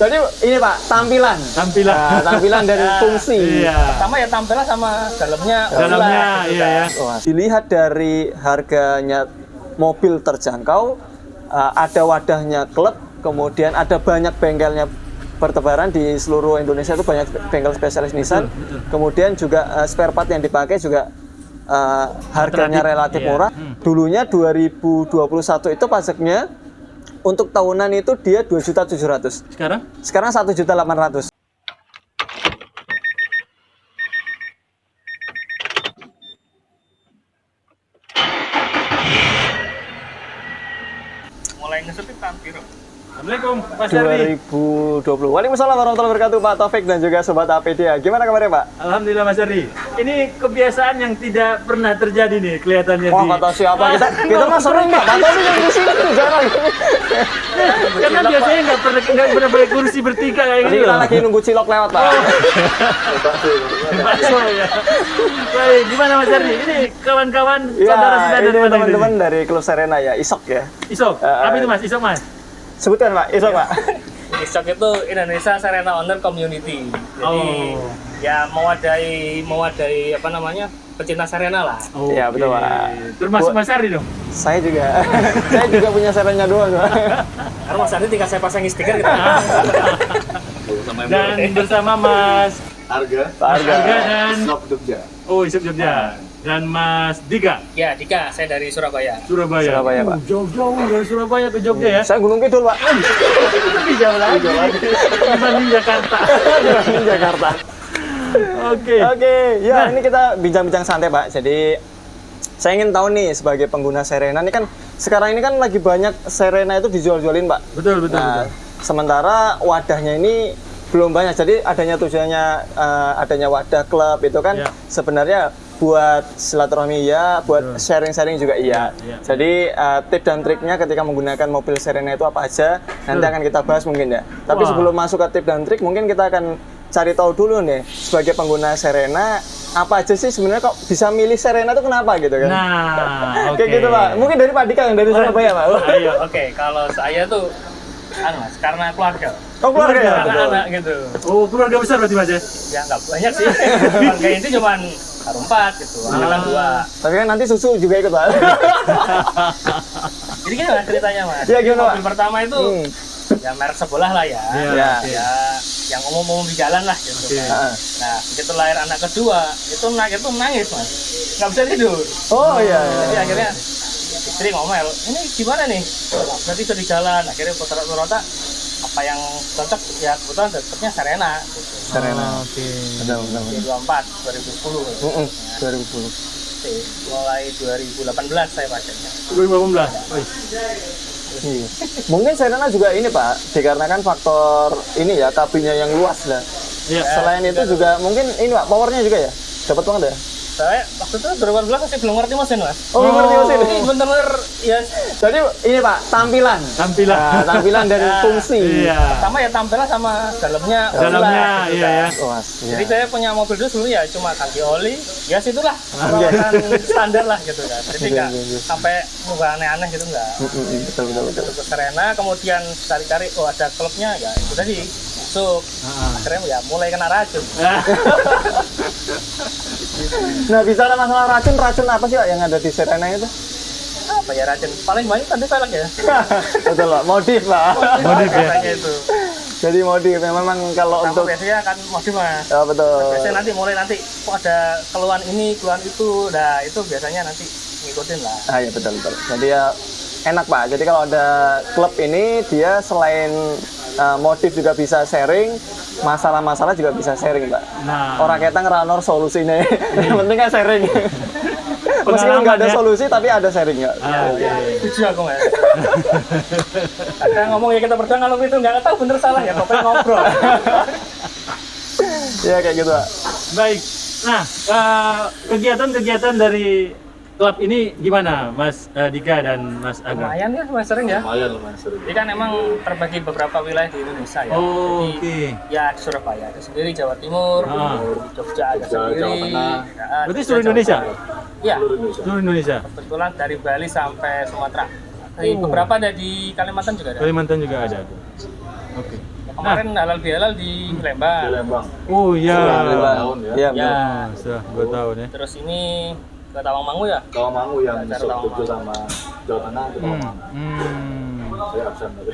Jadi ini Pak, tampilan. Nah, tampilan dari fungsi. Iya. Pertama ya tampilan sama dalamnya. Dalamnya, gitu iya kan. ya. Wah, dilihat dari harganya mobil terjangkau, ada wadahnya klub, kemudian ada banyak bengkelnya bertebaran di seluruh Indonesia, itu banyak bengkel spesialis Nissan. Kemudian juga spare part yang dipakai juga harganya relatif murah. Dulunya 2021 itu pajaknya untuk tahunan itu dia 2.700.000. Sekarang? Sekarang 1.800.000. Mulai ngesupit tampil. Assalamualaikum Mas Ardi. 2020. Waalaikumsalam warahmatullahi wabarakatuh Pak Taufik dan juga Sobat APD. Gimana kabarnya Pak? Alhamdulillah Mas Ardi. Ini kebiasaan yang tidak pernah terjadi nih kelihatannya Wah, kata siapa? Kita mah sering Pak. Pak Taufik yang di sini tuh jarang. Karena biasanya nggak pernah pakai kursi bertiga kayak Ini gini kita loh. lagi nunggu cilok lewat Pak. Bakso ya. Baik, gimana Mas Ardi? Ini kawan-kawan, saudara-saudara ini dari mana teman-teman ini? dari Klub Serena ya, Isok ya. Isok. Apa itu Mas? Isok Mas? Sebutkan Pak, Isok Pak. Isok itu Indonesia Serena Owner Community. Jadi ya mewadahi apa namanya? Pecinta Serena lah. Iya, betul, Pak. Termasuk Mas Ardi dong? Saya juga. Saya juga punya Serena dua Pak. Karena Mas Andi tinggal saya pasang stiker gitu. Dan bersama Mas Pak Mas Arga. Arga dan Isok Jogja. Oh, Isok Jogja. Dan Mas Dika, Ya, Dika, saya dari Surabaya. Surabaya. Surabaya, Pak. Jauh-jauh dari Surabaya ke Jogja ya. Saya Gunung Kidul Pak. Lebih jauh lagi dibanding Jakarta. Di Jakarta. Oke. Oke, ya Nah. ini kita bincang-bincang santai Pak. Jadi saya ingin tahu nih sebagai pengguna Serena ini kan sekarang ini kan lagi banyak Serena itu dijual-jualin Pak. Betul, betul, Nah, betul. sementara wadahnya ini belum banyak. Jadi adanya tujuannya adanya wadah klub itu kan Ya. sebenarnya buat silaturahmi ya, buat sharing-sharing juga iya. Ya. Jadi tips dan triknya ketika menggunakan mobil Serena itu apa aja nanti akan kita bahas mungkin ya. Tapi Wah. sebelum masuk ke tips dan trik mungkin kita akan cari tahu dulu nih sebagai pengguna Serena apa aja sih sebenarnya kok bisa milih Serena itu kenapa gitu kan? Nah, oke. Kayak gitu Pak. Mungkin dari Pak Dika yang dari Surabaya Pak. Ayo. Oke, kalau saya tuh Mas, karena keluarga. Oh keluarga ya? Anak-anak gitu. Oh, keluarga besar berarti Mas ya? Ya nggak banyak sih. Keluarga inti cuman baru 4 gitu. Anak 2. Tapi kan nanti susu juga ikut Pak. Jadi gini Mas ceritanya Mas. Ya, gimana, Pak? Mobil pertama itu ya merek sebelah lah ya. Iya. Ya yang umum-umum di jalan lah gitu Oke. kan. Nah, begitu lahir anak kedua, itu nangis Mas. Nggak bisa tidur. Oh iya. Jadi akhirnya istri ngomel, ini gimana nih? Berarti bisa di jalan. Akhirnya rata-rata apa yang cocok ya kebetulan dapetnya Serena gitu. Serena. Oke. Betul. Di 24 2010 gitu. 2010. Mulai 2018 saya bacanya. 2018. Wih. Iya. Mungkin Serena juga ini Pak, dikarenakan faktor ini ya kabinnya yang luas lah. Iya. Selain itu juga mungkin ini Pak, powernya juga ya? Dapat banget ya? Saya waktu itu 2018 masih belum ngerti mesin Mas. Oh, ngerti mesin. Ini bener-bener ya Jadi ini Pak, tampilan. Tampilan. Nah, tampilan dari fungsi. Iya. pertama ya tampilan sama dalamnya. Dalamnya, gitu iya kan. ya. Wah, Jadi iya. saya punya mobil dulu sebelumnya ya cuma ganti oli, ya situlah perawatan standar lah gitu kan. Jadi nggak sampai nggak aneh-aneh gitu nggak. Betul. Untuk Serena, kemudian cari-cari oh ada klubnya ya itu tadi masuk. Akhirnya ya mulai kena racun. Nah, bicara masalah racun apa sih Pak yang ada di Serena itu? Apa ya racun? Paling banyak tadi velg ya. Betul Pak, modif Pak. Modif ya? Biasanya itu. Jadi modif memang kalau Sama untuk biasanya kan modif Mas. ya, betul. Biasanya nanti kok ada keluhan ini, keluhan itu. Nah, itu biasanya nanti ngikutin lah. Ah ya betul. Jadi ya enak Pak. Jadi kalau ada klub ini dia selain modif juga bisa sharing, masalah-masalah juga bisa sharing Pak. Nah. Orang kita ngeranor solusinya. Yang penting kan sharing. Meskipun nggak ada ya. solusi tapi ada sharing ya. Setuju aku Mas. Ada ngomong ya kita berdua kalau itu nggak tahu bener salah ya, pokoknya ngobrol. Ya kayak gitu Pak. Baik. Nah, kegiatan-kegiatan dari klub ini gimana, Mas Dika dan Mas Aga? Lumayan ya Mas sering ya. Lumayan sering. Jadi kan emang terbagi beberapa wilayah di Indonesia ya. Oh, Jadi oke. ya di Surabaya ada sendiri, Jawa Timur, Jogja ada sendiri. Jawa Tengah. Ya, Berarti Jogja, seluruh Jawa Indonesia? Tengah. Iya, Seluruh Indonesia. kebetulan dari Bali sampai Sumatera. Beberapa ada di Kalimantan juga ada. Kalimantan juga ada. Oke. kemarin halal bihalal di Lembang. Di Lembang. Oh iya. Tahun ya. Iya, Ya, Sudah 2 tahun ya. terus ini ke Tawangmangu ya. Tawangmangu yang Acara Jogja Tawangmangu. sama Jawa Tengah itu Tawangmangu. Saya absen tadi.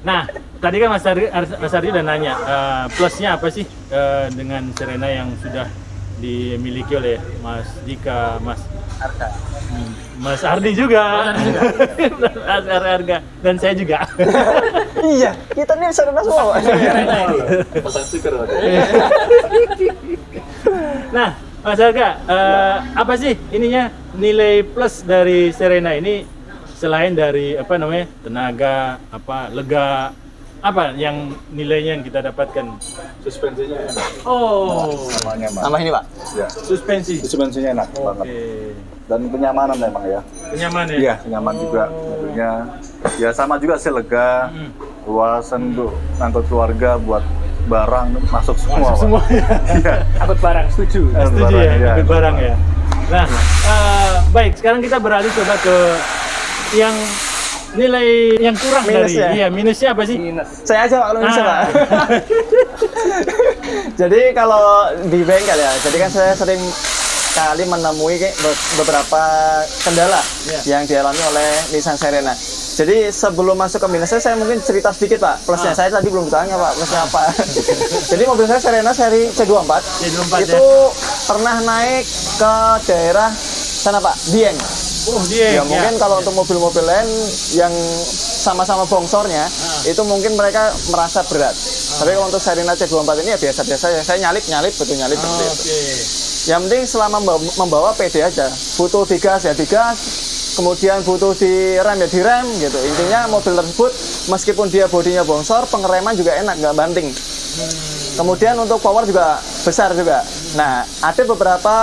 Nah, tadi kan Mas Ardi udah nanya, plusnya apa sih dengan Serena yang sudah dimiliki oleh Mas Dika, Harga. Mas Ardi juga, Mas Arga, dan saya juga. Iya, kita nih Serena semua, Pak. Pasang stiker tadi. Nah, Mas Arga, apa sih ininya nilai plus dari Serena ini selain dari apa namanya tenaga, apa lega, apa yang nilainya yang kita dapatkan? Suspensinya enak. Oh, Namanya Mas. Sama ini, Pak. Ya. suspensi. Suspensinya enak Oke, banget. Dan kenyamanan memang ya. kenyaman ya? Iya, nyaman juga mobilnya. Ya sama juga sih lega, luasan untuk ngangkut keluarga buat barang masuk semua. Pak. Semua ya. Iya. Angkut barang, setuju. Setuju Barang, ya, iya. ikut barang ya. Nah, baik, sekarang kita beralih coba ke yang nilai yang kurang Minusnya. dari, iya minusnya apa sih? Minus. Saya aja Pak, kalau bisa, Ah. Pak. Jadi kalau di bengkel ya, jadi kan saya sering kali menemui kayak beberapa kendala yang dialami oleh Nissan Serena. Jadi sebelum masuk ke minusnya, saya mungkin cerita sedikit Pak. Plusnya saya tadi belum ditanya Pak, plusnya apa. Jadi mobil saya Serena seri C24, C24 itu pernah naik ke daerah sana Pak, Dieng. Oh, dia. Ya mungkin kalau untuk mobil-mobil lain yang sama-sama bongsornya itu mungkin mereka merasa berat. Tapi kalau untuk Serena C24 ini ya biasa-biasa ya. Saya nyalip betul nyalip seperti itu. Oke. Yang penting selama membawa PD aja. Butuh digas ya digas, kemudian butuh direm ya direm gitu. Intinya mobil tersebut meskipun dia bodinya bongsor, pengereman juga enak, nggak banting. Kemudian untuk power juga besar juga. Nah, ada beberapa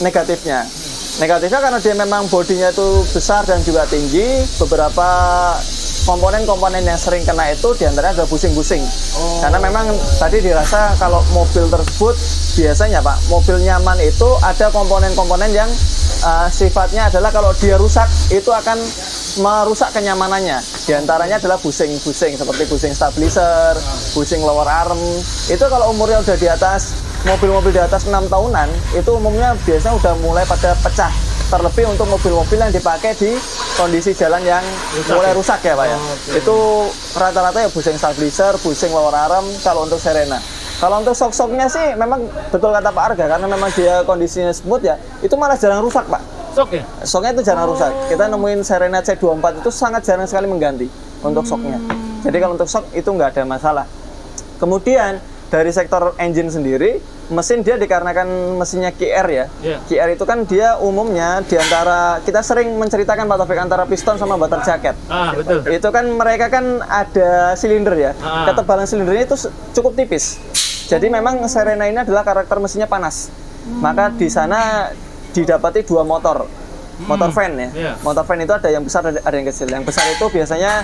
negatifnya. Negatifnya karena dia memang bodinya itu besar dan juga tinggi, beberapa komponen-komponen yang sering kena itu diantaranya ada busing-busing. Karena memang tadi dirasa kalau mobil tersebut biasanya Pak, mobil nyaman itu ada komponen-komponen yang sifatnya adalah kalau dia rusak itu akan merusak kenyamanannya. Diantaranya adalah busing-busing seperti busing stabilizer, busing lower arm. Itu kalau umurnya udah di atas mobil-mobil di atas 6 tahunan itu umumnya biasanya udah mulai pada pecah. Terlebih untuk mobil-mobil yang dipakai di kondisi jalan yang mulai rusak ya Pak ya. Itu rata-rata ya busing stabilizer, busing lower arm kalau untuk Serena. Kalau untuk shock-shocknya sih memang betul kata Pak Arga karena memang dia kondisinya smooth ya, itu malah jarang rusak Pak. Sok ya? Shocknya itu jarang rusak. Kita nemuin Serena C24 itu sangat jarang sekali mengganti untuk shocknya. Jadi kalau untuk shock itu nggak ada masalah. Kemudian dari sektor engine sendiri, mesin dia dikarenakan mesinnya QR ya. Iya. QR itu kan dia umumnya diantara kita sering menceritakan Pak Taufik antara piston sama batar jaket. Betul. Itu kan mereka kan ada silinder ya. Ah. Ketebalan silindernya itu cukup tipis. Jadi memang Serena ini adalah karakter mesinnya panas. Maka di sana didapati dua motor. Motor fan ya. Iya. Motor fan itu ada yang besar ada yang kecil. Yang besar itu biasanya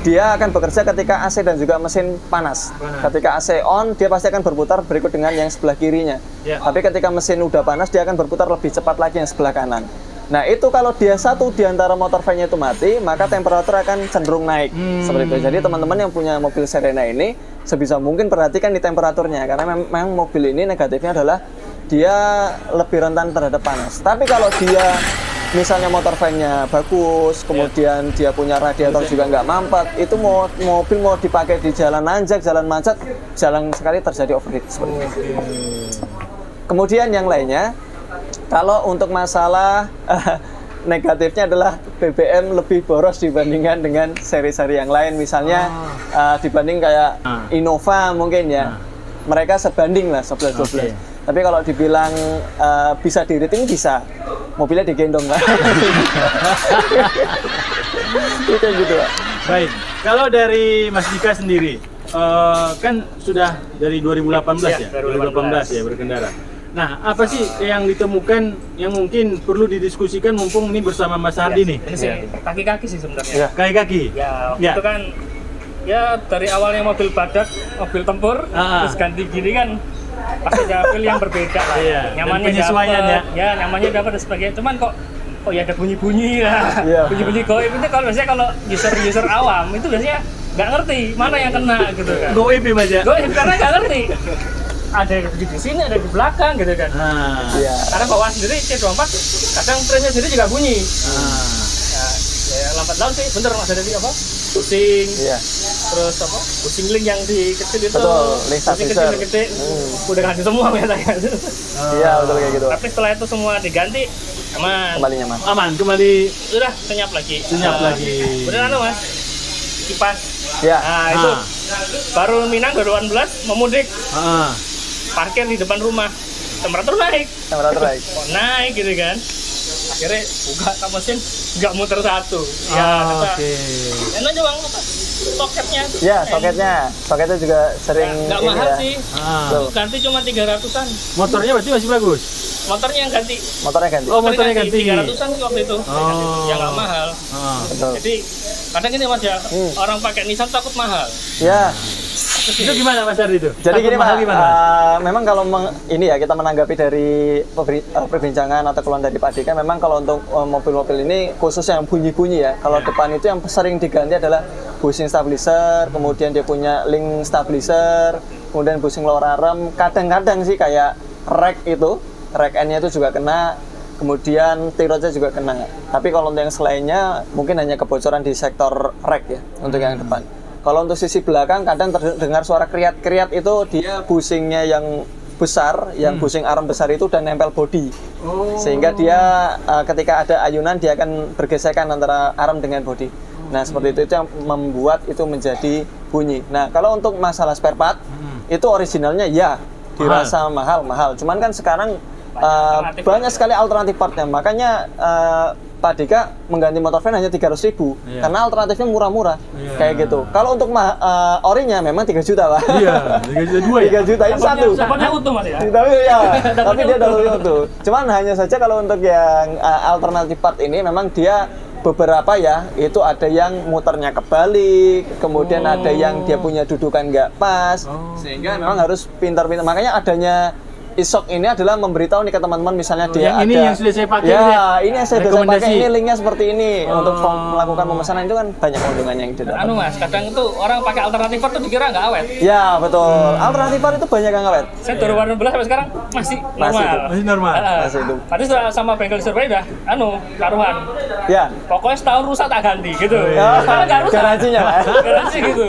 dia akan bekerja ketika AC dan juga mesin panas. Ketika AC on, dia pasti akan berputar berikut dengan yang sebelah kirinya. Ya. Tapi ketika mesin udah panas, dia akan berputar lebih cepat lagi yang sebelah kanan. Nah itu kalau dia satu di antara motor fan-nya itu mati, maka temperatur akan cenderung naik. Seperti itu. Jadi teman-teman yang punya mobil Serena ini, sebisa mungkin perhatikan di temperaturnya. Karena memang mobil ini negatifnya adalah dia lebih rentan terhadap panas. Tapi kalau dia misalnya motor fan-nya bagus, kemudian dia punya radiator juga nggak mampet, itu mobil mau dipakai di jalan nanjak, jalan macet, jarang sekali terjadi overheat seperti itu. Kemudian yang lainnya, kalau untuk masalah negatifnya adalah BBM lebih boros dibandingkan dengan seri-seri yang lain, misalnya dibanding kayak Innova mungkin ya, mereka sebanding lah 11-12. Tapi kalau dibilang bisa di-rating bisa, mobilnya digendong Pak. Itu gitu Pak. Baik, kalau dari Mas Dika sendiri, kan sudah dari 2018 ya, 2018 ya berkendara. Nah, apa sih yang ditemukan yang mungkin perlu didiskusikan mumpung ini bersama Mas Hardi nih? Ini sih kaki-kaki sih sebenarnya. Kaki-kaki. Ya, Ya. itu kan ya dari awalnya mobil badak, mobil tempur, terus ganti gini kan pasti ada feel yang berbeda lah. Iya, dan Nyamannya penyesuaian dapat, ya nyamannya dapat dan sebagainya. Cuman kok oh ya ada bunyi-bunyi lah. Iya. Bunyi-bunyi goib itu kalau biasanya kalau user awam itu biasanya nggak ngerti mana yang kena gitu kan. Goib ya Mas ya? Goib karena nggak ngerti. Ada di sini, ada di belakang gitu kan. Iya. Karena bawaan sendiri C24 kadang frame-nya sendiri juga bunyi. Ya lambat laun sih, bener Mas ada di apa? Pusing. Iya. Terus apa? Pusing link yang di kecil itu. Betul, link pusing stabilizer. kecil-kecil. Udah ganti semua biasanya. Iya, betul kayak gitu. Tapi setelah itu semua diganti, aman. Kembali nyaman. Aman, kembali Udah senyap lagi. senyap lagi. Bener Mas? Kipas. Ya. Nah, itu baru Minang 2018 memudik Ah. parkir di depan rumah. Temperatur naik. Temperatur naik. Kok naik gitu kan? Akhirnya buka kap mesin nggak muter satu. Ya, kata, Oke. enak aja bang, apa? Soketnya. Ya, soketnya juga sering Nggak ini mahal ya. sih. Tuh. Ganti cuma 300-an. Motornya berarti masih bagus. Motornya yang ganti. Motornya ganti. Oh, motornya ganti. 300-an sih waktu itu. Yang nggak mahal. Betul. Jadi kadang gini Mas ya, orang pakai Nissan takut mahal. Ya. Itu gimana Mas Ardi itu? Jadi gini mahal Pak, gimana? memang kalau ini ya kita menanggapi dari perbincangan atau keluhan dari Pak Dika, memang kalau untuk mobil-mobil ini khususnya yang bunyi-bunyi ya, kalau depan itu yang sering diganti adalah bushing stabilizer, kemudian dia punya link stabilizer, kemudian bushing lower arm, kadang-kadang sih kayak rack end-nya itu juga kena, kemudian tirotnya juga kena. Tapi kalau untuk yang selainnya mungkin hanya kebocoran di sektor rack ya untuk yang depan. Kalau untuk sisi belakang kadang terdengar suara kriat-kriat itu dia bushingnya yang besar, yang bushing arm besar itu udah nempel body. Sehingga dia ketika ada ayunan dia akan bergesekan antara arm dengan body. Nah seperti itu yang membuat itu menjadi bunyi. Nah kalau untuk masalah spare part itu originalnya ya dirasa mahal. Cuman kan sekarang banyak sekali alternatif partnya. Makanya Pak Dika mengganti motor van hanya 300.000 karena alternatifnya murah-murah kayak gitu. Kalau untuk orinya memang 3 juta Pak. Iya, 3 juta 2 ya. 3 juta itu satu. Dapatnya utuh Mas ya. Tapi dia dapatnya utuh. Cuman hanya saja kalau untuk yang alternatif part ini memang dia beberapa ya itu ada yang muternya kebalik, kemudian ada yang dia punya dudukan nggak pas, sehingga memang harus pintar-pintar. Makanya adanya ISOC ini adalah memberitahu nih ke teman-teman misalnya dia yang ini ada yang sudah saya pakai ya ini yang saya sudah pakai, rekomendasi. ini linknya seperti ini untuk melakukan pemesanan itu kan banyak keuntungannya yang didapat. Mas, kadang itu orang pakai alternatif part tuh dikira nggak awet. Ya betul, alternatif part itu banyak yang awet. Saya 2018 sampai sekarang masih normal. Masih normal. Masih itu. Tadi sudah sama bengkel survei udah taruhan. Ya. Pokoknya setahun rusak tak ganti gitu. Ya, Karena nggak rusak. garansinya Pak. Garansi gitu.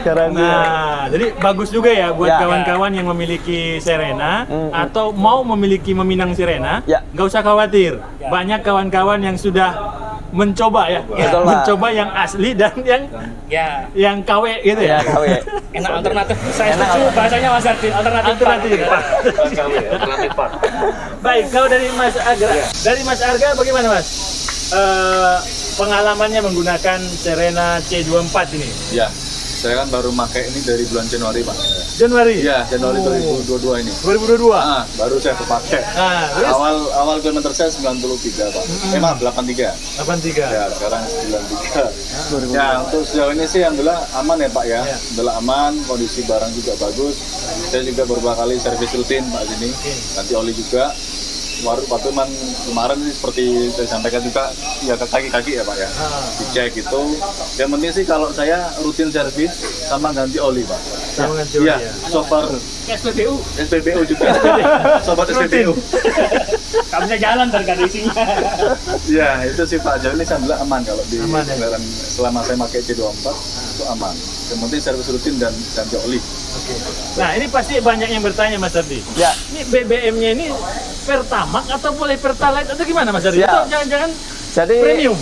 Garansinya. Nah, jadi bagus juga ya buat Ya. kawan-kawan yang memiliki Serena atau mau meminang Serena, Ya. nggak usah khawatir. Banyak kawan-kawan yang sudah mencoba ya, Betul, Pak. mencoba yang asli dan Ya, yang KW gitu Ya, ya. KW. enak alternatif. Saya Enak setuju bahasanya Mas Ardi, alternatif. Alternatif. Alternatif part. Baik, kalau dari Mas Arga, dari Mas Arga bagaimana Mas? Pengalamannya menggunakan Serena C24 ini? Ya, saya kan baru pakai ini dari bulan Januari Pak. Januari? Iya, Januari 2022 ini. 2022? Ah, baru saya pakai. Nah, terus? Awal kilometer saya 93 Pak. Emang 83. 83. Ya, sekarang 93. Ya, untuk sejauh ini sih alhamdulillah aman ya Pak ya. Alhamdulillah aman, kondisi barang juga bagus. Saya juga beberapa kali servis rutin Pak sini. Ganti oli juga. Waktu kemarin sih seperti saya sampaikan juga ya ke kaki-kaki ya Pak ya. Dicek itu. Yang penting sih kalau saya rutin servis sama ganti oli Pak. Sama ganti oli Iya, ya. so far SPBU. SPBU juga. Sobat SPBU. Nggak bisa jalan tergantung isinya. Ya, itu sih Pak Joni alhamdulillah aman kalau di Aman, ya? kendaraan selama saya pakai C24 itu aman. Yang penting servis rutin dan ganti oli. Oke. Nah, ini pasti banyak yang bertanya Mas Ardi. Ya. Ini BBM-nya ini Pertamax atau boleh Pertalite atau gimana Mas Ardi? Ya. Atau jangan-jangan Jadi, premium?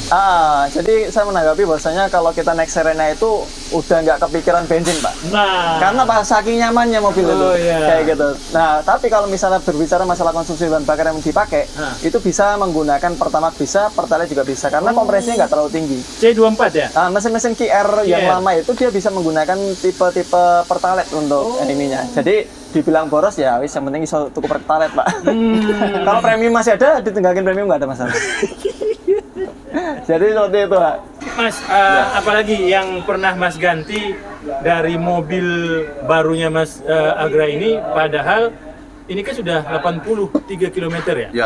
Jadi saya menanggapi bahwasanya kalau kita naik Serena itu udah nggak kepikiran bensin Pak. Nah, Karena Pak saking nyamannya mobil itu, iya. kayak gitu. Nah, tapi kalau misalnya berbicara masalah konsumsi bahan bakar yang dipakai, itu bisa menggunakan Pertamax bisa, Pertalite juga bisa, karena kompresinya nggak terlalu tinggi. C24 ya? Mesin-mesin QR yang QR. lama itu dia bisa menggunakan tipe-tipe Pertalite untuk ininya. Jadi dibilang boros ya, wis yang penting iso tuku Pertalite Pak. Kalau premium masih ada, ditunggangin premium nggak ada masalah. Jadi seperti itu Pak. Mas, apalagi yang pernah Mas ganti dari mobil barunya Mas Agra ini, padahal ini kan sudah 83 km ya? Ya,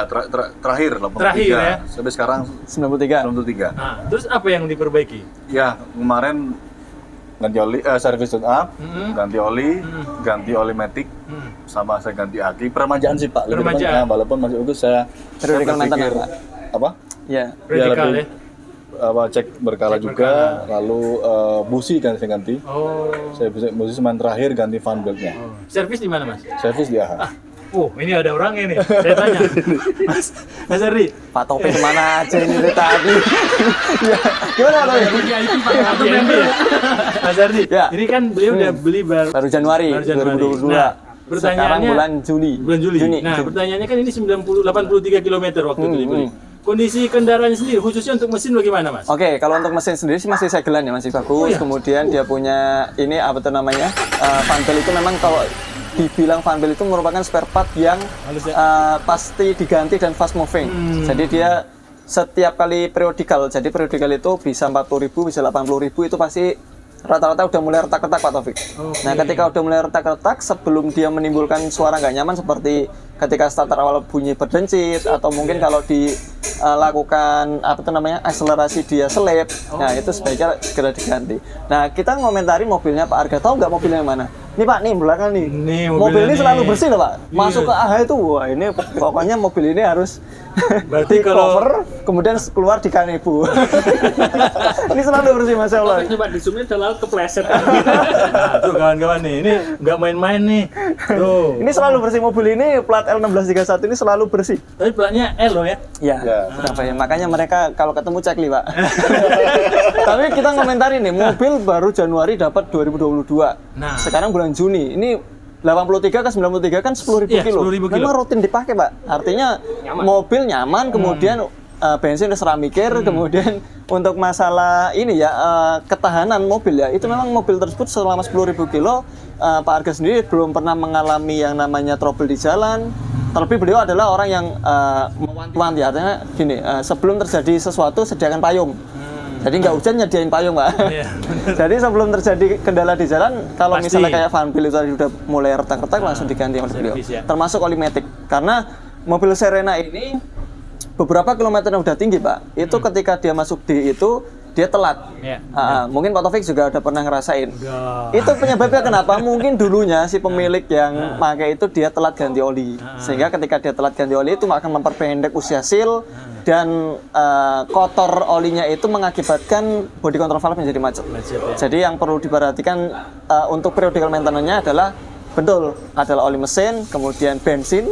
terakhir 83. Terakhir ya? Sampai sekarang 93. 93. Nah, terus apa yang diperbaiki? Ya, kemarin ganti oli, service tune up, ganti oli matic, sama saya ganti aki. Peremajaan sih Pak. Lebih Peremajaan. depan, walaupun masih bagus saya Periodical berpikir, maintenance, Pak. apa? Ya. Radikal lebih, ya? cek berkala Cek juga, berkala. lalu busi kan saya ganti. Oh. Saya busi semen terakhir ganti fan beltnya. Servis di mana, Mas? Service di AHA. Oh, ini ada orangnya nih. Saya tanya. Mas Ardi. Pak Taufik kemana aja ini dari tadi? Ya, gimana Pak Taufik? Mas Ardi, Ya. ini kan beliau udah beli Baru Januari 2022. Nah, Sekarang pertanyaannya bulan Juli. Juni. Nah, pertanyaannya kan ini 83 km waktu itu dibeli. Kondisi kendaraannya sendiri, khususnya untuk mesin bagaimana, Mas? Oke, kalau untuk mesin sendiri sih masih segelan ya, masih bagus. Kemudian dia punya ini apa tuh namanya? Fan belt itu memang kalau dibilang fan belt itu merupakan spare part yang Halus ya? pasti diganti dan fast moving. Jadi dia setiap kali periodikal. Jadi periodikal itu bisa 40.000, bisa 80.000 itu pasti rata-rata udah mulai retak-retak Pak Taufik. Nah, ketika udah mulai retak-retak sebelum dia menimbulkan suara nggak nyaman seperti ketika starter awal bunyi berdencit atau mungkin kalau dilakukan apa tuh namanya akselerasi dia selip. Nah, itu sebaiknya segera diganti. Nah, kita ngomentari mobilnya Pak Arga. Tahu nggak mobilnya yang mana? Ini Pak, nih belakang nih. Nih, mobil ini mobilnya selalu nih. bersih loh Pak. Iya. Masuk ke AHA itu, wah ini pokoknya mobil ini harus Berarti di kalau- cover, kemudian keluar di kanebu. Ini selalu bersih Masya Allah. Coba di zoom terlalu kepleset. Nah, tuh kawan-kawan nih, ini nggak main-main nih. Tuh. Ini selalu bersih mobil ini, plat L1631 ini selalu bersih. Tapi platnya L loh ya. Ya, Ya. Surabaya. Makanya mereka kalau ketemu cekli Pak. Tapi kita ngomentari nih, mobil baru Januari dapat 2022. Nah. Sekarang bulan Juni, ini 83 ke 93 kan 10.000 Iya, kilo. 10.000 kilo. Memang rutin dipakai Pak. Artinya mobil nyaman, kemudian bensin udah seramikir, kemudian untuk masalah ini ya ketahanan mobil ya, itu memang mobil tersebut selama 10.000 kilo Pak Arga sendiri belum pernah mengalami yang namanya trouble di jalan. Terlebih beliau adalah orang yang mewanti-wanti, artinya gini, sebelum terjadi sesuatu sediakan payung. Jadi nggak hujan nyediain payung Pak. Iya. Jadi sebelum terjadi kendala di jalan, kalau Pasti. misalnya kayak fan belt itu tadi udah mulai retak-retak langsung diganti oleh beliau. servis ya. Termasuk oli matic. Karena mobil Serena ini beberapa kilometer yang udah tinggi Pak, itu ketika dia masuk di itu dia telat. Iya. Mungkin Pak Taufik juga udah pernah ngerasain. Udah. Itu penyebabnya kenapa? Mungkin dulunya si pemilik yang pakai itu dia telat ganti oli. Sehingga ketika dia telat ganti oli itu akan memperpendek usia seal dan kotor olinya itu mengakibatkan body control valve menjadi macet. Macet, ya. Jadi yang perlu diperhatikan untuk periodical maintenance-nya adalah betul adalah oli mesin, kemudian bensin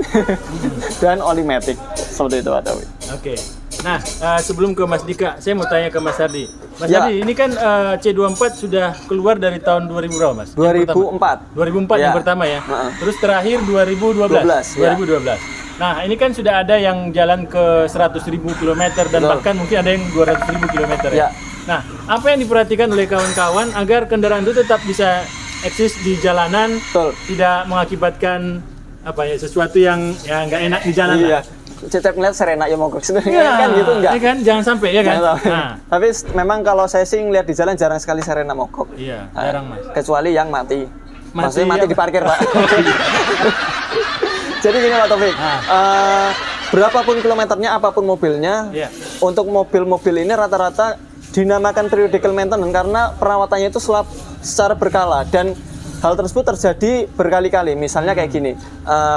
dan oli matic. Seperti itu Pak Taufik. Oke. Nah, sebelum ke Mas Dika, saya mau tanya ke Mas Ardi. Mas Ya. Ardi, ini kan C24 sudah keluar dari tahun 2000 berapa, Mas? Yang pertama. 2004. 2004 Ya. yang pertama ya. Heeh. Terus terakhir 2012. 12, ya. 2012. Nah, ini kan sudah ada yang jalan ke 100.000 km dan Betul. bahkan mungkin ada yang 200.000 km ya. Ya. Nah, apa yang diperhatikan oleh kawan-kawan agar kendaraan itu tetap bisa eksis di jalanan, Betul. tidak mengakibatkan apa ya sesuatu yang ya nggak enak di jalan Iya. lah. Setiap ngeliat Serena ya mogok sebenarnya Iya, kan gitu enggak. ya kan? Jangan sampai ya kan. Jangan sampai. Nah, Tapi memang kalau saya sih ngeliat di jalan jarang sekali Serena mogok. iya, Nah, jarang Mas. Kecuali yang mati. Maksudnya Mati mati apa? di parkir Pak. Jadi gini Pak Taufik, berapapun kilometernya, apapun mobilnya, Iya. untuk mobil-mobil ini rata-rata dinamakan periodical maintenance karena perawatannya itu secara berkala dan hal tersebut terjadi berkali-kali. Misalnya kayak gini,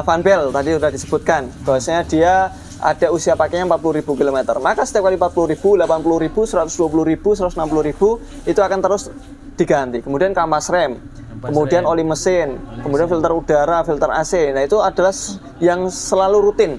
Van Bell tadi sudah disebutkan bahwasanya dia ada usia pakainya 40.000 km. Maka setiap kali 40.000, 80.000, 120.000, 160.000 itu akan terus diganti. Kemudian kampas rem, kemudian oli mesin, kemudian filter udara, filter AC. Nah, itu adalah yang selalu rutin.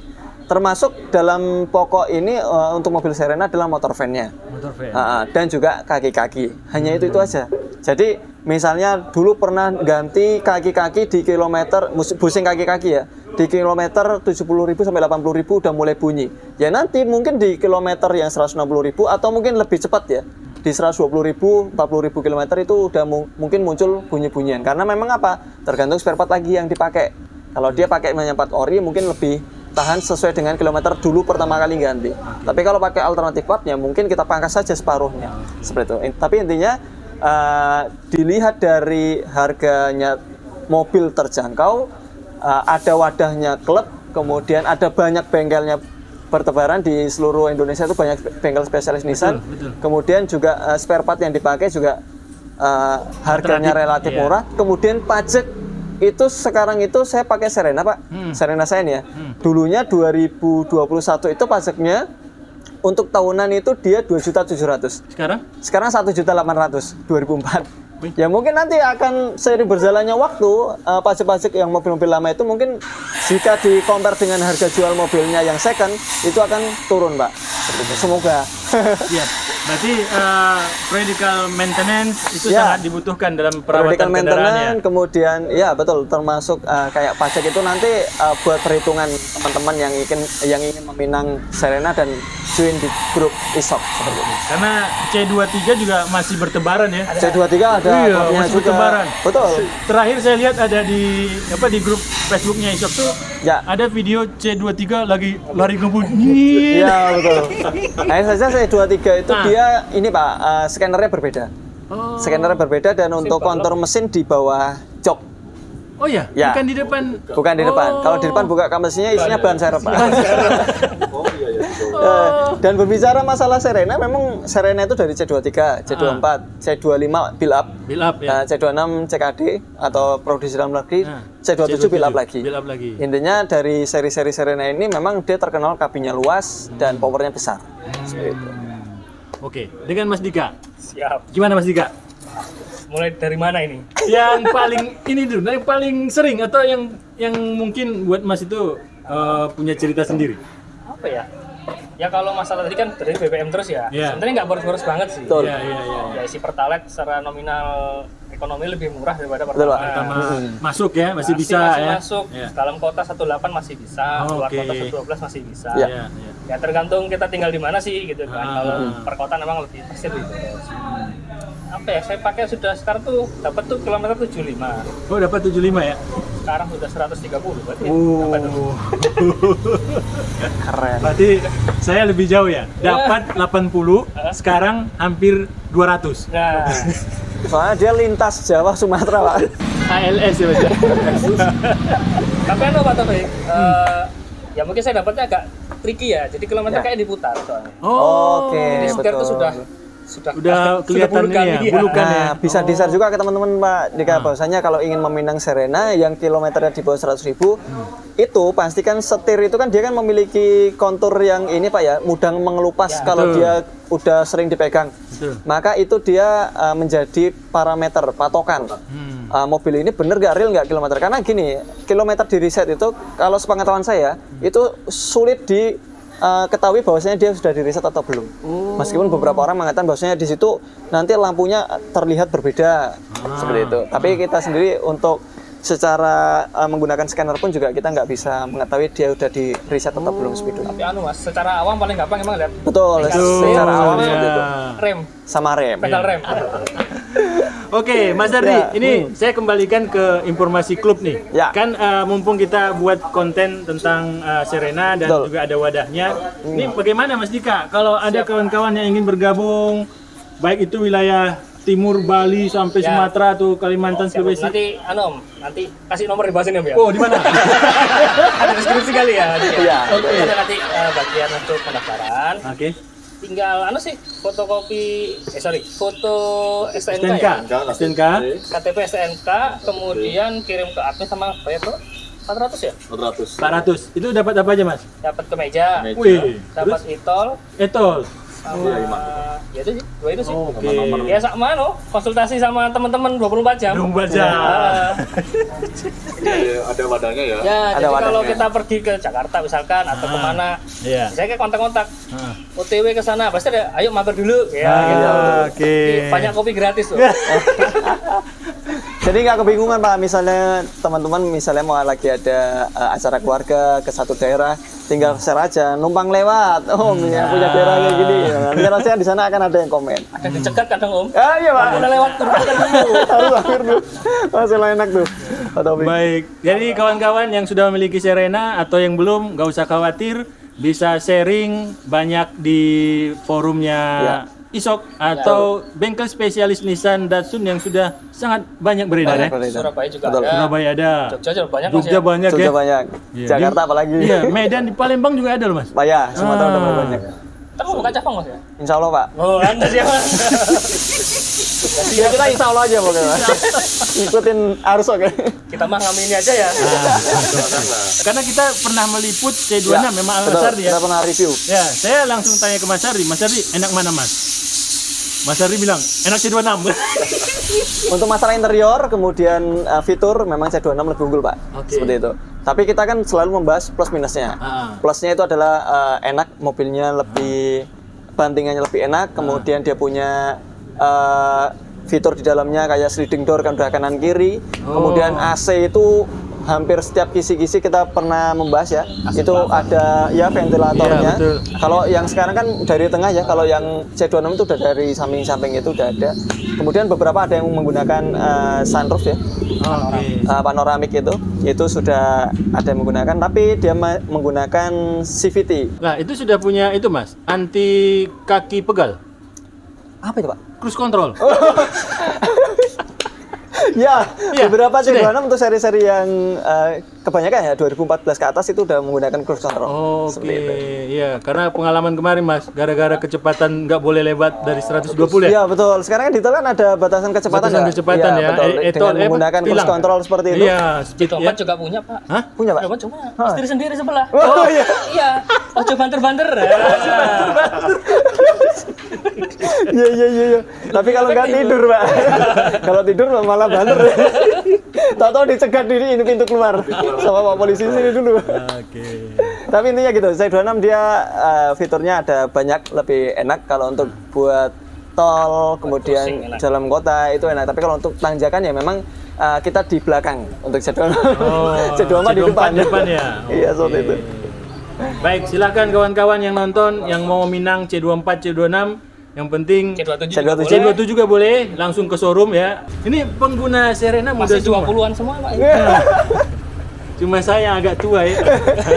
Termasuk dalam pokok ini untuk mobil Serena adalah motor fan-nya. Motor van. Dan juga kaki-kaki. Hanya itu aja. Jadi misalnya dulu pernah ganti kaki-kaki di kilometer, busing kaki-kaki ya, di kilometer 70.000 sampai 80.000 udah mulai bunyi. Ya nanti mungkin di kilometer yang 160.000 atau mungkin lebih cepat ya, di 120.000, 40.000 kilometer itu udah mungkin muncul bunyi-bunyian. Karena memang apa? Tergantung spare part lagi yang dipakai. Kalau dia pakai part ori mungkin lebih tahan sesuai dengan kilometer dulu pertama kali ganti. Tapi kalau pakai alternatif part ya mungkin kita pangkas saja separuhnya. Seperti itu. Tapi intinya dilihat dari harganya mobil terjangkau, ada wadahnya klub, kemudian ada banyak bengkelnya bertebaran di seluruh Indonesia, itu banyak bengkel spesialis Nissan. betul. Kemudian juga spare part yang dipakai juga harganya relatif iya. murah. Kemudian pajak itu sekarang itu saya pakai Serena Pak, Serena saya ini ya. Dulunya 2021 itu pajaknya untuk tahunan itu dia 2.700.000. Sekarang? Sekarang 1.800.000 2004. Ya mungkin nanti akan seiring berjalannya waktu pajak-pajak yang mobil-mobil lama itu mungkin jika di-compare dengan harga jual mobilnya yang second itu akan turun Pak. Seperti itu. Semoga. Siap. Berarti periodical maintenance itu Ya. sangat dibutuhkan dalam perawatan Periodical kendaraan ya. maintenance, kemudian ya betul, termasuk kayak pajak itu nanti buat perhitungan teman-teman yang ingin meminang Serena dan join di grup e-shop seperti itu. Karena C23 juga masih bertebaran ya. C23 ada Iya, klubnya masih juga. bertebaran. Betul. Terakhir saya lihat ada di grup Facebooknya e-shop tuh Ya. ada video C23 lagi lari ngebut. Iya betul. Hanya saja C23 itu dia ini Pak, scannernya berbeda. Oh. Scannernya berbeda dan untuk kontur mesin di bawah jok. Oh ya, Ya. bukan di depan. Bukan di depan. Kalau di depan buka kamasinya isinya ban serep Pak. Oh iya iya. betul. Dan berbicara masalah Serena, memang Serena itu dari C23, C24, C25 build up, Build up ya. C26 CKD atau produksi dalam negeri, C27 build up lagi. Build up lagi. Intinya dari seri-seri Serena ini memang dia terkenal kabinnya luas dan powernya besar. Seperti itu. Oke, dengan Mas Dika. Siap. Gimana Mas Dika? Mulai dari mana ini? Yang paling ini dulu, yang paling sering atau yang mungkin buat Mas itu punya cerita sendiri. Apa ya? Ya kalau masalah tadi kan dari BBM terus ya. Iya. Sebenarnya nggak boros-boros banget sih. Betul. Iya, iya, iya. Ya isi Pertalite secara nominal ekonomi lebih murah daripada Betul, Pak. Pertama masuk ya, masih bisa masih ya. masuk. Ya. Dalam kota 18 masih bisa, Oh, luar oke. kota 12 masih bisa. Ya. Ya, ya. Ya tergantung kita tinggal di mana sih gitu kan. Kalau per kota memang lebih pasti lebih boros. Apa ya? Saya pakai sudah sekarang tuh dapat tuh kilometer 75. Oh, dapat 75 ya? Sekarang sudah 130 berarti. Dapat tuh. Keren. Berarti saya lebih jauh ya. Dapat 80, sekarang hampir 200. Nah, Soalnya dia lintas Jawa Sumatera Pak. ALS ya Mas ya. tapi anu Pak Taufik, ya mungkin saya dapatnya agak tricky ya. Jadi kilometer Ya. kayak diputar soalnya. Oke, Jadi setir betul. tuh sudah Udah kelihatan bulukan ini ya, iya. bulukan ya. Nah, bisa di-share juga ke teman-teman Pak Dika, bahwasanya kalau ingin meminang Serena yang kilometernya di bawah 100.000 itu pastikan setir itu kan dia kan memiliki kontur yang ini Pak ya, mudah mengelupas kalau betul. dia udah sering dipegang. Betul. Maka itu dia menjadi parameter patokan. Mobil ini bener nggak real nggak kilometer, karena gini, kilometer di reset itu kalau sepengetahuan saya itu sulit ketahui bahwasanya dia sudah di reset atau belum. Meskipun beberapa orang mengatakan bahwasanya di situ nanti lampunya terlihat berbeda seperti itu. Tapi kita sendiri untuk secara menggunakan scanner pun juga kita nggak bisa mengetahui dia udah di reset atau belum speedo. Tapi anu Mas, secara awam paling gampang emang lihat Betul, secara awam ya. seperti itu. rem, Sama rem. pedal rem. Oke, Mas Dardi, Ya, ini saya kembalikan ke informasi klub nih. Ya. Kan mumpung kita buat konten tentang Serena dan Betul. juga ada wadahnya. Ini bagaimana Mas Dika? Kalau ada kawan-kawan yang ingin bergabung, baik itu wilayah timur Bali sampai Ya. Sumatera atau Kalimantan Sulawesi. Nanti anu Om, nanti kasih nomor di bawah sini Om ya. Oh, di mana? Ada deskripsi kali ya. Iya. Oke. Ada nanti bagian untuk pendaftaran. Oke. Tinggal anu sih fotokopi foto STNK, STNK. ya. STNK. KTP STNK, kemudian kirim ke admin sama bayar tuh 400 ya. 400. 400. Itu dapat apa aja, Mas? Dapat kemeja, Wih, dapat itol, etol. sama ya itu sih, dua itu sih. Oke. Ya sama no, konsultasi sama teman-teman 24 jam. 24 jam. Jadi ada wadahnya ya. Ya, Ada jadi kalau wadahnya. kita pergi ke Jakarta misalkan atau kemana, Iya. saya kayak kontak-kontak. Ah. OTW ke sana, pasti ada, ayo mampir dulu ya Ah, gitu. oke. Jadi banyak kopi gratis tuh. Jadi nggak kebingungan Pak, misalnya teman-teman misalnya mau lagi ada acara keluarga ke satu daerah, tinggal share aja, numpang lewat, yang punya daerah kayak gini, nanti rasanya di sana akan ada yang komen. Ada dicegat kadang Om. Ah iya Pak, Udah lewat turun dulu. harus akhir dulu, masih enak tuh. Pak Taufik. Baik, jadi kawan-kawan yang sudah memiliki Serena atau yang belum, nggak usah khawatir, bisa sharing banyak di forumnya Isok atau bengkel spesialis Nissan Datsun yang sudah sangat banyak beredar ya. Surabaya juga Betul. ada. Surabaya ada. Jogja juga banyak Mas Jogja ya. banyak ya. Jogja banyak. Iya, Jakarta di- apalagi. Iya, Medan di Palembang juga ada loh Mas. Pak ya, Sumatera udah mulai banyak. Ntar mau buka cabang Mas ya? Insya Allah Pak. Oh, anda sih Mas. Ya kita insya Allah aja pokoknya Mas. Ikutin arus oke. Kita mah ngamini aja ya. Karena kita pernah meliput C26 memang Mas betul. Ardi ya. Kita pernah review. Ya, saya langsung tanya ke Mas Ardi, Mas Ardi enak mana Mas? Mas Ardi bilang, enak C26. Untuk masalah interior, kemudian fitur, memang C26 lebih unggul Pak. Oke. Seperti itu. Tapi kita kan selalu membahas plus minusnya. Plusnya itu adalah enak, mobilnya lebih, bantingannya lebih enak, kemudian dia punya fitur di dalamnya kayak sliding door kan udah kanan kiri. Kemudian AC itu hampir setiap kisi-kisi kita pernah membahas ya. Itu ada ya ventilatornya. Iya, betul. Kalau yang sekarang kan dari tengah ya, kalau yang C26 itu udah dari samping-samping itu udah ada. Kemudian beberapa ada yang menggunakan sunroof ya. Oke. Panoramik itu sudah ada yang menggunakan, tapi dia menggunakan CVT. Nah, itu sudah punya itu Mas, anti kaki pegal, Apa itu Pak? cruise control. Ya, Iya, beberapa sudah. C26 untuk seri-seri yang kebanyakan ya 2014 ke atas itu udah menggunakan cruise control. Oke, iya, karena pengalaman kemarin Mas, gara-gara kecepatan nggak boleh lewat dari 120 ya. Iya betul. Sekarang kan di tol kan ada batasan kecepatan. Batasan kecepatan ya. Betul. Dengan menggunakan cruise tilang. control seperti itu. Iya, speed ya. Dompet juga punya Pak. Hah? Punya Pak? Dompet cuma Mas diri sendiri sebelah. Oh iya. Iya. Ojo banter-banter. Iya. Tapi kalau nggak tidur Pak. Kalau tidur malah banter. Tahu-tahu dicegat ini pintu keluar sama Pak polisi sini dulu. Oke. Tapi intinya gitu, C26 dia fiturnya ada banyak, lebih enak kalau untuk buat tol, kemudian dalam kota itu enak. Tapi kalau untuk tanjakan ya memang kita di belakang untuk C26. C24 di depan. ya. Iya, seperti itu. Baik, silakan kawan-kawan yang nonton yang mau minang C24, C26, yang penting C27 C27. juga boleh. C27 juga boleh, langsung ke showroom ya. Ini pengguna Serena muda Masih semua. 20-an semua Pak. Cuma saya yang agak tua ya.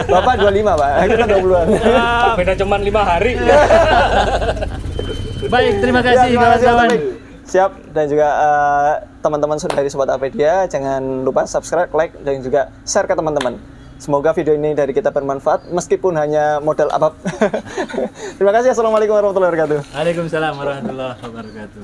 Bapak 25 Pak, kita 20-an. Beda cuma 5 hari. Baik, terima Ya, kasih terima kasih, kawan-kawan. Topik. Siap, dan juga teman-teman dari Sobat Apedia, jangan lupa subscribe, like, dan juga share ke teman-teman. Semoga video ini dari kita bermanfaat, meskipun hanya modal abab. Terima kasih, Assalamualaikum warahmatullahi wabarakatuh. Waalaikumsalam warahmatullahi wabarakatuh.